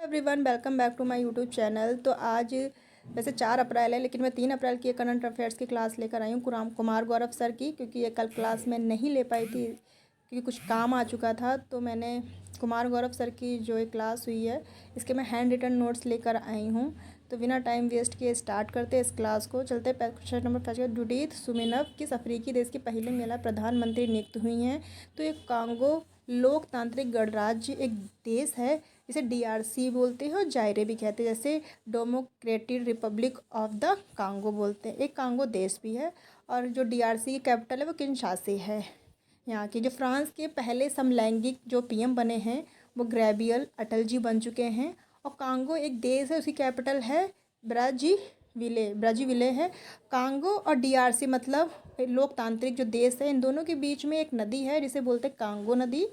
Everyone, welcome back to my YouTube channel. तो आज वैसे 4 अप्रैल है, लेकिन मैं 3 अप्रैल की करंट अफेयर्स की क्लास लेकर आई हूँ कुमार गौरव सर की, क्योंकि ये कल क्लास में नहीं ले पाई थी क्योंकि कुछ काम आ चुका था। तो मैंने कुमार गौरव सर की जो एक क्लास हुई है, इसके मैं हैंड रिटन नोट्स लेकर आई हूँ। तो बिना टाइम वेस्ट किए स्टार्ट करते हैं इस क्लास को। चलते क्वेश्चन नंबर 5। जुडीथ सुमेनव किस अफ्रीकी देश की पहली महिला प्रधानमंत्री नियुक्त हुई हैं? तो ये कांगो लोकतांत्रिक गणराज्य एक देश है, इसे डीआरसी बोलते हैं और जायरे भी कहते हैं, जैसे democratic Republic of the Congo बोलते हैं। एक कांगो देश भी है और जो डीआरसी की कैपिटल है वो किनशासा है यहाँ की। जो फ्रांस के पहले समलैंगिक जो पीएम बने हैं वो गैब्रियल अटल जी बन चुके हैं। और कांगो एक देश है, उसकी कैपिटल है ब्राज़ीविले है। कांगो और डीआरसी मतलब लोकतांत्रिक जो देश है, इन दोनों के बीच में एक नदी है जिसे बोलते हैं कांगो नदी।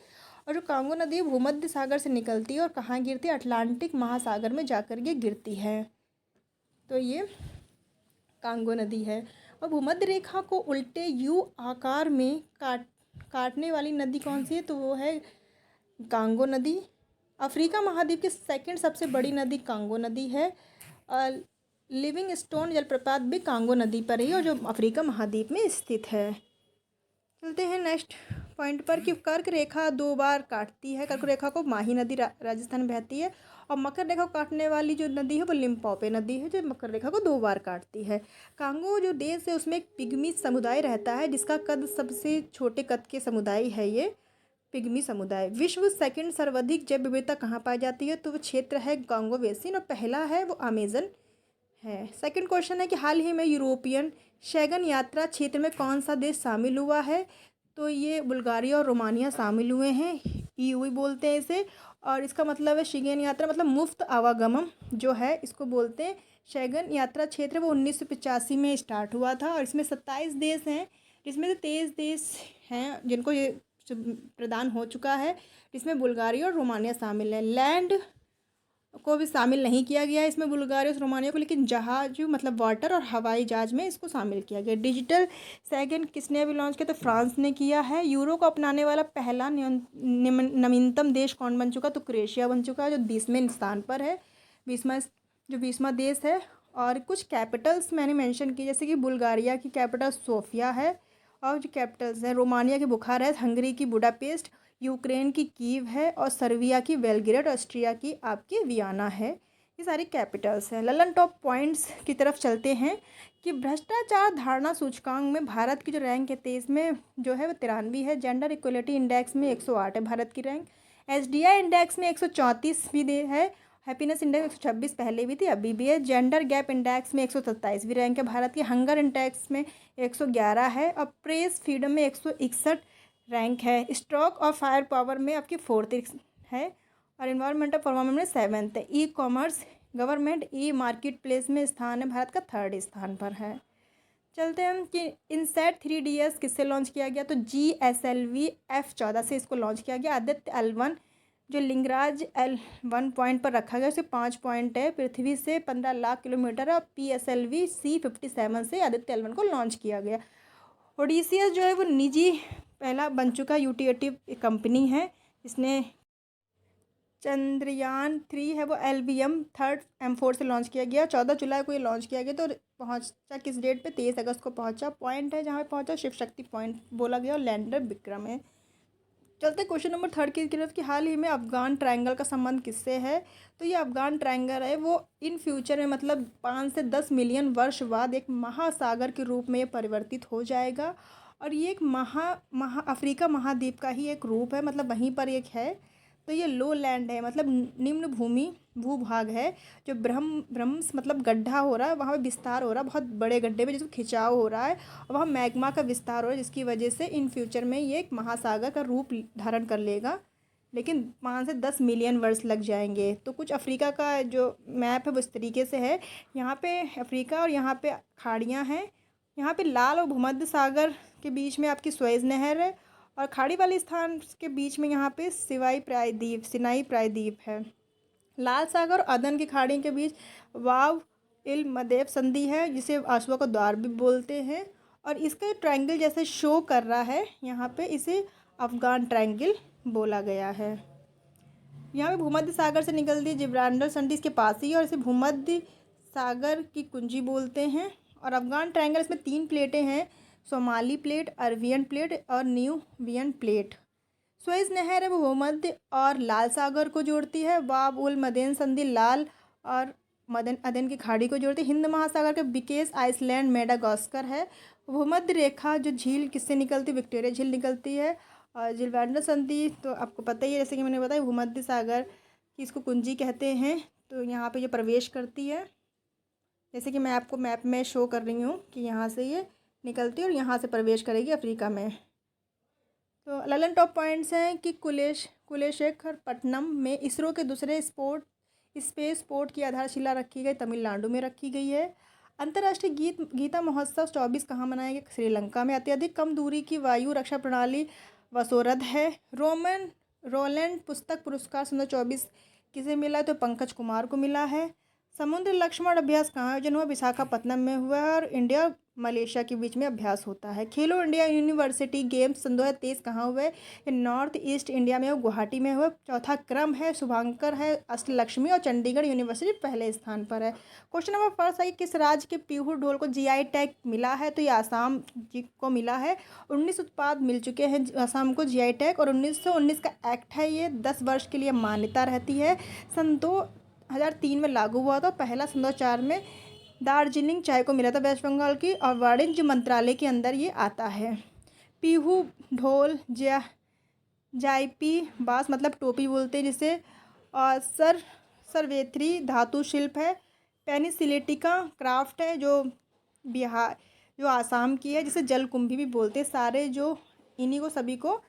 और जो कांगो नदी भूमध्य सागर से निकलती है और कहाँ गिरती है? अटलांटिक महासागर में जाकर ये गिरती है। तो ये कांगो नदी है। और भूमध्य रेखा को उल्टे यू आकार में काटने वाली नदी कौन सी है? तो वो है कांगो नदी। अफ्रीका महाद्वीप की सेकंड सबसे बड़ी नदी कांगो नदी है। लिविंग स्टोन जलप्रपात भी कांगो नदी पर ही और जो अफ्रीका महाद्वीप में स्थित है। चलते हैं नेक्स्ट पॉइंट पर कि कर्क रेखा 2 बार काटती है। कर्क रेखा को माही नदी राजस्थान में बहती है और मकर रेखा को काटने वाली जो नदी है वो लिम्पोपो नदी है, जो मकर रेखा को 2 बार काटती है। कांगो जो देश है उसमें एक पिग्मी समुदाय रहता है, जिसका कद सबसे छोटे कद के समुदाय है ये पिग्मी समुदाय। विश्व सेकंड सर्वाधिक जैव विविधता कहाँ पाई जाती है? तो वो क्षेत्र है कांगो बेसिन और पहला है वो अमेजन है। सेकंड क्वेश्चन है कि हाल ही में यूरोपियन शैंगन यात्रा क्षेत्र में कौन सा देश शामिल हुआ है? तो ये बुल्गारिया और रोमानिया शामिल हुए हैं। ईयू बोलते हैं इसे, और इसका मतलब है शैंगन यात्रा मतलब मुफ्त आवागमन जो है इसको बोलते हैं। शैंगन यात्रा क्षेत्र वो 1985 में स्टार्ट हुआ था और इसमें 27 देश हैं, जिसमें से 23 देश हैं जिनको ये प्रदान हो चुका है, जिसमें बुल्गारिया और रोमानिया शामिल है। लैंड को भी शामिल नहीं किया गया इसमें बुल्गारिया और रोमानिया को, लेकिन जहाज मतलब वाटर और हवाई जहाज में इसको शामिल किया गया। डिजिटल सैगन किसने अभी लॉन्च किया? तो फ्रांस ने किया है। यूरो को अपनाने वाला पहला नवीनतम देश कौन बन चुका? तो क्रोएशिया बन चुका है, जो 20वें स्थान पर है। 20वां देश है। और कुछ कैपिटल्स मैंने मेंशन की, जैसे कि बुल्गारिया की कैपिटल सोफिया है और जो कैपिटल्स हैं रोमानिया की बुखारेस्ट, हंगरी की बुडापेस्ट, यूक्रेन की कीव है और सर्बिया की बेलग्रेड, ऑस्ट्रिया की आपकी वियना है। ये सारी कैपिटल्स हैं। ललन टॉप पॉइंट्स की तरफ चलते हैं कि भ्रष्टाचार धारणा सूचकांक में भारत की जो रैंक है 23 में जो है वो 93 है। जेंडर इक्वलिटी इंडेक्स में 108 है भारत की रैंक। एसडीआई इंडेक्स में 134 भी है। हैप्पीनेस इंडेक्स 126 पहले भी थी, अभी भी है। जेंडर गैप इंडेक्स में 127 भी रैंक है भारत की। हंगर इंडेक्स में 111 है और प्रेस फ्रीडम में 161 रैंक है। स्ट्रोक और फायर पावर में आपकी 4th है और इन्वायरमेंटल परफॉर्मेंस में 7th है। E commerce government e market place में स्थान है भारत का 3rd स्थान पर है। चलते हैं हम कि इनसेट 3DS किससे लॉन्च किया गया? तो GSLV F14 से इसको लॉन्च किया गया। आदित्य L1 जो लिंगराज L1 पॉइंट पर रखा गया, उसे 5 पॉइंट है, पृथ्वी से 15 लाख किलोमीटर है। और PSLV C57 से आदित्य L1 को लॉन्च किया गया। ओडिसियस जो है वो निजी पहला बन चुका यूटिलिटी कंपनी है। इसने चंद्रयान 3 है वो LVM 3rd M4 से लॉन्च किया गया। 14 जुलाई को ये लॉन्च किया गया। तो पहुंचा किस डेट पे? 23 अगस्त को पहुंचा। पॉइंट है जहाँ पे पहुंचा शिव शक्ति पॉइंट बोला गया और लैंडर विक्रम है। चलते क्वेश्चन नंबर 3 की तरफ कि हाल ही में अफगान ट्रायंगल का संबंध किससे है? तो ये अफगान ट्रायंगल है वो इन फ्यूचर में मतलब 5 से 10 मिलियन वर्ष बाद एक महासागर के रूप में ये परिवर्तित हो जाएगा। और ये एक अफ्रीका महाद्वीप का ही एक रूप है, मतलब वहीं पर एक है। तो ये लो लैंड है, मतलब निम्न भूमि भूभाग है, जो ब्रह्मस मतलब गड्ढा हो रहा है, वहाँ पे विस्तार हो रहा है, बहुत बड़े गड्ढे में जिसको खिंचाव हो रहा है और वहाँ मैग्मा का विस्तार हो रहा है, जिसकी वजह से इन फ्यूचर में ये एक महासागर का रूप धारण कर लेगा, लेकिन 5 से 10 मिलियन वर्ष लग जाएंगे। तो कुछ अफ्रीका का जो मैप है वो इस तरीके से है। यहाँ पे अफ्रीका और यहाँ पे खाड़ियाँ हैं। यहाँ पे लाल और भूमध्य सागर के बीच में आपकी सुएज़ नहर है और खाड़ी वाले स्थान के बीच में यहाँ पे सिनाई प्रायद्वीप है। लाल सागर और अदन की खाड़ी के बीच वाव इल मदेब संधि है, जिसे आंसुओं का द्वार भी बोलते हैं। और इसका ट्रायंगल जैसे शो कर रहा है यहाँ पे, इसे अफगान ट्रायंगल बोला गया है। यहाँ पे भूमध्य सागर से निकलती है जिब्राल्टर संधि इसके पास ही है और इसे भूमध्य सागर की कुंजी बोलते हैं। और अफगान ट्रायंगल, इसमें 3 प्लेटें हैं, सोमाली प्लेट, अरबियन प्लेट और न्यूबियन प्लेट। सुएज नहर है वो भूमध्य और लाल सागर को जोड़ती है। बाब उल मदेन संधि लाल और मदन अदन की खाड़ी को जोड़ती है। हिंद महासागर के बिकेस आइसलैंड मेडागास्कर है। भूमध्य रेखा जो झील किससे निकलती है, विक्टोरिया झील निकलती है। और जिब्राल्टर संधि तो आपको पता ही है, जैसे कि मैंने बताया भूमध्य सागर की इसको कुंजी कहते हैं। तो यहाँ पे ये प्रवेश करती है, जैसे कि मैं आपको मैप में शो कर रही हूँ कि यहाँ से ये निकलती है और यहाँ से प्रवेश करेगी अफ्रीका में। तो ललन टॉप पॉइंट्स हैं कि कुलेशेखरपट्टनम में इसरो के दूसरे स्पेस पोर्ट की आधारशिला रखी गई, तमिलनाडु में रखी गई है। अंतर्राष्ट्रीय गीता महोत्सव 24 कहाँ मनाया गया, श्रीलंका में। अत्यधिक कम दूरी की वायु रक्षा प्रणाली वसोरध है। रोलैंड पुस्तक पुरस्कार 2024 किसे मिला है, तो पंकज कुमार को मिला है। समुद्र लक्ष्मण अभ्यास कहाँ आयोजन हुआ, विशाखापत्तनम में हुआ है और इंडिया मलेशिया के बीच में अभ्यास होता है। खेलो इंडिया यूनिवर्सिटी गेम्स सन 2023 कहाँ हुए, ये नॉर्थ ईस्ट इंडिया में, गुवाहाटी में हुआ। चौथा क्रम है, शुभांकर है, अष्टलक्ष्मी और चंडीगढ़ यूनिवर्सिटी पहले स्थान पर है। क्वेश्चन नंबर फर्स्ट है कि किस राज्य के पीहू ढोल को जीआई टैग मिला है, तो ये आसाम को मिला है। 19 उत्पाद मिल चुके हैं आसाम को जीआई टैग और 1919 का एक्ट है, ये 10 वर्ष के लिए मान्यता रहती है। सन 2003 में लागू हुआ था। पहला सन 2004 में दार्जिलिंग चाय को मिला था वेस्ट बंगाल की, और वाणिज्य मंत्रालय के अंदर ये आता है। पीहू ढोल जायपी बास मतलब टोपी बोलते हैं जिसे, और सरवेथरी धातु शिल्प है। पेनिसिलेटिका क्राफ्ट है जो आसाम की है, जिसे जलकुंभी भी बोलते हैं। सारे जो इन्हीं को सभी को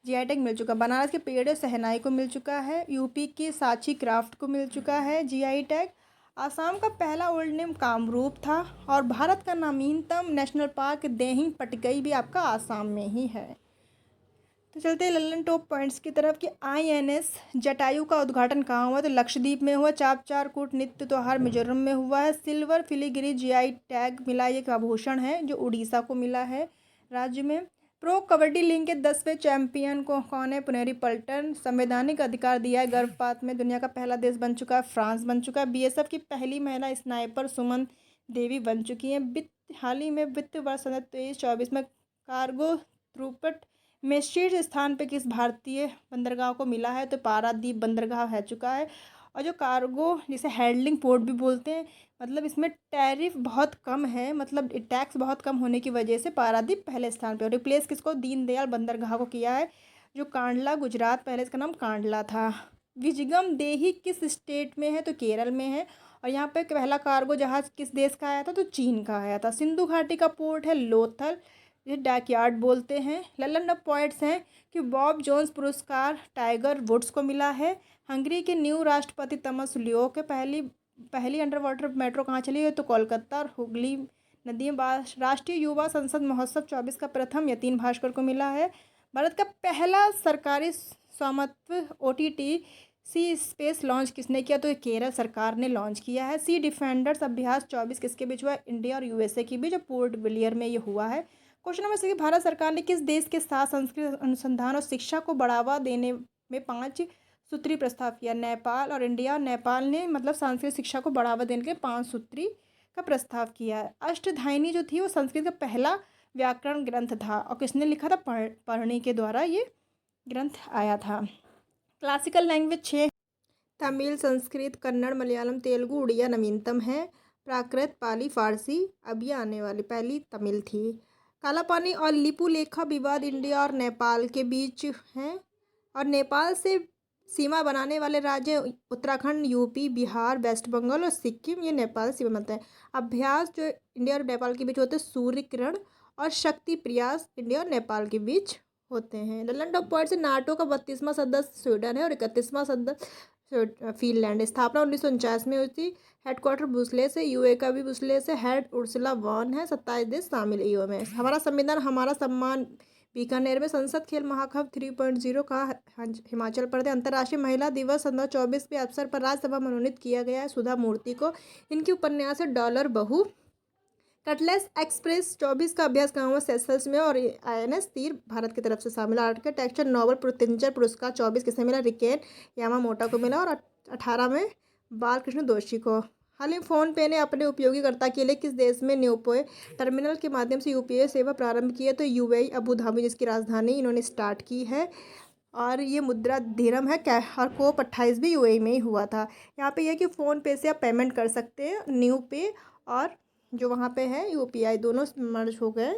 जीआई टैग मिल चुका। बनारस के पेड़ सहनाई को मिल चुका है। यूपी की सांची क्राफ्ट को मिल चुका है जीआई टैग। आसाम का पहला ओल्ड नेम कामरूप था। और भारत का नवीनतम नेशनल पार्क देहिंग पटकई भी आपका आसाम में ही है। तो चलते हैं लल्लन टॉप पॉइंट्स की तरफ कि आईएनएस जटायु का उद्घाटन कहाँ हुआ, तो लक्षद्वीप में हुआ। चापचार कूट नृत्य त्योहार मिजोरम में हुआ है। सिल्वर फिलीगिरी जीआई टैग मिला, एक आभूषण है जो उड़ीसा को मिला है राज्य में। प्रो कबड्डी लीग के 10वें चैंपियन को कौन है, पुनेरी पल्टन। संवैधानिक अधिकार दिया है गर्भपात में, दुनिया का पहला देश बन चुका है फ्रांस बन चुका है। बीएसएफ की पहली महिला स्नाइपर सुमन देवी बन चुकी हैं। हाल ही में वित्त वर्ष 2023-24 में कार्गो थ्रूपुट में शीर्ष स्थान पे किस भारतीय बंदरगाह को मिला है, तो पारादीप बंदरगाह है चुका है। और जो कार्गो जिसे हैंडलिंग पोर्ट भी बोलते हैं, मतलब इसमें टैरिफ बहुत कम है, मतलब टैक्स बहुत कम होने की वजह से पारादीप पहले स्थान पे। रिप्लेस किसको, दीनदयाल बंदरगाह को किया है, जो कांडला गुजरात, पहले इसका नाम कांडला था। विजगम देही किस स्टेट में है, तो केरल में है। और यहाँ पे पहला कार्गो जहाज किस देश का आया था, तो चीन का आया था। सिंधु घाटी का पोर्ट है लोथल, जिसे डैकयार्ड बोलते हैं। ललन ऑफ पॉइंट्स हैं कि बॉब जोन्स पुरस्कार टाइगर वुड्स को मिला है। हंगरी के न्यू राष्ट्रपति तमस लियो के पहली अंडर वाटर मेट्रो कहाँ चली है, तो कोलकाता और हुगली नदी में। राष्ट्रीय युवा संसद महोत्सव 24 का प्रथम यतीन भास्कर को मिला है। भारत का पहला सरकारी स्वामित्व ओटीटी सी स्पेस लॉन्च किसने किया, तो केरल सरकार ने लॉन्च किया है। सी डिफेंडर्स अभ्यास 24 किसके बीच हुआ है, इंडिया और यूएसए के बीच, जो पोर्ट ब्लेयर में ये हुआ है। क्वेश्चन नंबर 6, भारत सरकार ने किस देश के साथ संस्कृत अनुसंधान और शिक्षा को बढ़ावा देने में 5 सूत्री प्रस्ताव किया, नेपाल और इंडिया। नेपाल ने मतलब सांस्कृतिक शिक्षा को बढ़ावा देने के 5 सूत्री का प्रस्ताव किया है। अष्टधायनी जो थी वो संस्कृत का पहला व्याकरण ग्रंथ था, और किसने लिखा था, पढ़नी के द्वारा ये ग्रंथ आया था। क्लासिकल लैंग्वेज 6, तमिल, संस्कृत, कन्नड़, मलयालम, तेलुगु, उड़िया नवीनतम है। प्राकृत, पाली, फारसी अभी आने वाली, पहली तमिल थी। काला पानी और लिपुलेखा विवाद इंडिया और नेपाल के बीच है, और नेपाल से सीमा बनाने वाले राज्य उत्तराखंड, यूपी, बिहार, वेस्ट बंगाल और सिक्किम, ये नेपाल सीमा बनता है। अभ्यास जो इंडिया और नेपाल के बीच होते हैं, सूर्य किरण और शक्ति प्रयास इंडिया और नेपाल के बीच होते हैं। ललन ऑफ पॉइंट्स, नाटो का 32वां सदस्य स्वीडन है और 31वां सदस्य फिनलैंड। स्थापना 1949 में हुई थी। हेडक्वार्टर ब्रुसेल्स है, यूए का भी ब्रुसेल्स है। हेड उर्सुला वॉन है। 27 देश शामिल ईओ में। हमारा संविधान हमारा सम्मान बीकानेर में। संसद खेल महाकुंभ 3.0 का हिमाचल प्रदेश। अंतर्राष्ट्रीय महिला दिवस 2024 के अवसर पर राज्यसभा मनोनीत किया गया है सुधा मूर्ति को। इनकी उपन्यास है डॉलर बहू कटलेस एक्सप्रेस 24 का अभ्यास कहाँ हुआ? सेशल्स में। और INS तीर भारत की तरफ से शामिल। आर्किटेक्चर नोबेल प्रत्यंजन पुरस्कार 24 किसे मिला? रिकेन यामामोटो को मिला। और 18 में बालकृष्ण दोषी को। हाल ही में फोन पे ने अपने उपयोगकर्ता के लिए किस देश में न्यूपोए टर्मिनल के माध्यम से UPI सेवा प्रारंभ की है? तो UAE अबू धाबी, जिसकी राजधानी इन्होंने स्टार्ट की है। और ये मुद्रा धीरम है क्या? और कोप 28 भी UAE में ही हुआ था। यहाँ पे यह कि फ़ोन पे से आप पेमेंट कर सकते हैं। न्यू पे और जो वहाँ पे है UPI दोनों मर्ज हो गए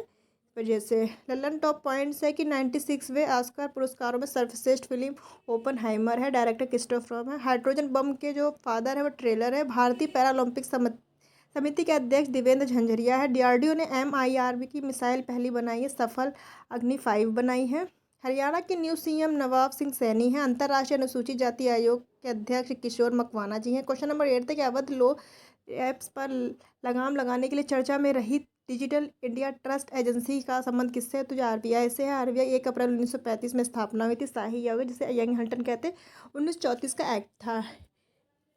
वजह से। ललन टॉप पॉइंट्स है कि 96वें ऑस्कर पुरस्कारों में सर्वश्रेष्ठ फिल्म ओपनहाइमर है। डायरेक्टर क्रिस्टोफर है। हाइड्रोजन बम के जो फादर है वो ट्रेलर है। भारतीय पैरालंपिक समिति के अध्यक्ष देवेंद्र झंझरिया है। DRDO ने MIRV की मिसाइल पहली बनाई है। सफल अग्नि 5 बनाई है। हरियाणा के न्यू CM नवाब सिंह सैनी हैं। अंतर्राष्ट्रीय अनुसूचित जाति आयोग के अध्यक्ष किशोर मकवाना जी हैं। क्वेश्चन नंबर 8 तक अवैध लो ऐप्स पर लगाम लगाने के लिए चर्चा में रही डिजिटल इंडिया ट्रस्ट एजेंसी का संबंध किससे है? तो जो RBI से है। RBI 1 अप्रैल 1935 में स्थापना हुई थी। शाही योग जिसे यंग हल्टन कहते हैं, 1934 का एक्ट था।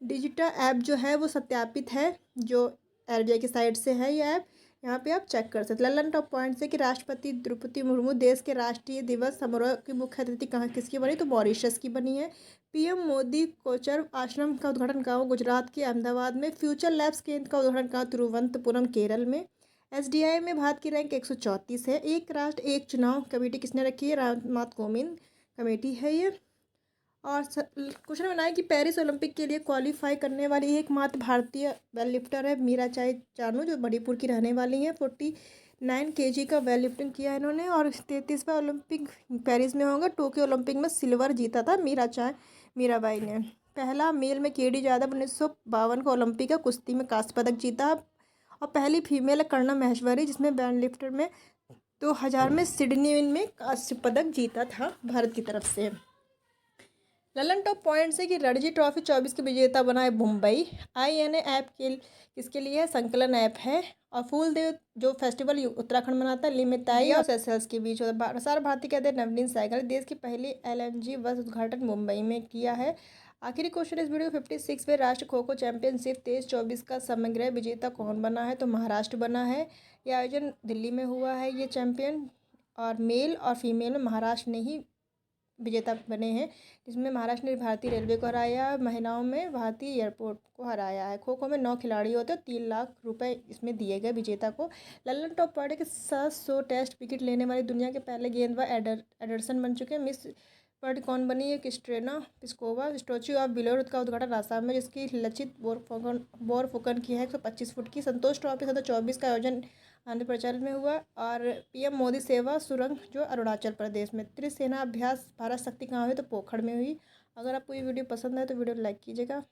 डिजिटल ऐप जो है वो सत्यापित है, जो RBI की साइट से है ये ऐप। यहाँ पे आप चेक कर सकते हैं। ललन टॉप पॉइंट है कि राष्ट्रपति द्रौपदी मुर्मू देश के राष्ट्रीय दिवस समारोह की मुख्य अतिथि कहाँ किसकी बनी? तो मॉरिशस की बनी है। PM मोदी कोचर आश्रम का उद्घाटन कहाँ? गुजरात के अहमदाबाद में। फ्यूचर लैब्स केंद्र का उद्घाटन कहाँ? तिरुवनंतपुरम केरल में। SDI में भारत की रैंक 134 है। एक राष्ट्र एक चुनाव कमेटी किसने रखी है? रामनाथ कोविंद कमेटी है ये। और क्वेश्चन बनाया कि पेरिस ओलंपिक के लिए क्वालिफाई करने वाली एकमात्र भारतीय वेल लिफ्टर है मीराचाई चानू, जो मणिपुर की रहने वाली हैं। 49 kg का वेल लिफ्टिंग किया है इन्होंने। और 33वां ओलंपिक पेरिस में होगा। टोक्यो ओलंपिक में सिल्वर जीता था मीराबाई ने। पहला मेल में KD यादव 1952 का ओलंपिक का कुश्ती में कांस्य पदक जीता। और पहली फीमेल है कर्णम महेश्वरी, जिसमें वेल लिफ्टर में 2000 में सिडनी में कांस्य पदक जीता था भारत की तरफ से। ललन टॉप पॉइंट्स है कि रणजी ट्रॉफी 24 के विजेता बना है मुंबई। INA ऐप के किसके लिए है? संकलन ऐप है। और फूल देव जो फेस्टिवल उत्तराखंड मनाता है, लिमिताई और सेशल्स के बीच होता है। प्रसार भारती कहते हैं नवनीत सहगल देश की पहली LNG बस उद्घाटन मुंबई में किया है। आखिरी क्वेश्चन इस वीडियो 56वें राष्ट्रीय खो खो चैंपियनशिप 23-24 का समग्र विजेता कौन बना है? तो महाराष्ट्र बना है। यह आयोजन दिल्ली में हुआ है। ये चैंपियन और मेल और फीमेल में महाराष्ट्र ने ही विजेता बने हैं, जिसमें महाराष्ट्र ने भारतीय रेलवे को हराया। महिलाओं में भारतीय एयरपोर्ट को हराया है। खो खो में 9 खिलाड़ी होते हैं। 3 लाख रुपए इसमें दिए गए विजेता को। ललन टॉप पॉइंट के 700 टेस्ट विकेट लेने वाली दुनिया के पहले गेंदबाज एडरसन बन चुके हैं। मिस वर्ल्ड कौन बनी है? Christina Piskova. स्टैच्यू ऑफ बिलोर का उद्घाटन आसाम में, जिसकी लचित बोरफुकन की है 125 फुट की। संतोष ट्रॉफी 2024 का आयोजन आंध्र प्रदेश में हुआ। और PM मोदी सेवा सुरंग जो अरुणाचल प्रदेश में। त्रिसेना अभ्यास भारत शक्ति कहाँ हुई? तो पोखर में हुई। अगर आपको ये वीडियो पसंद है तो वीडियो लाइक कीजिएगा।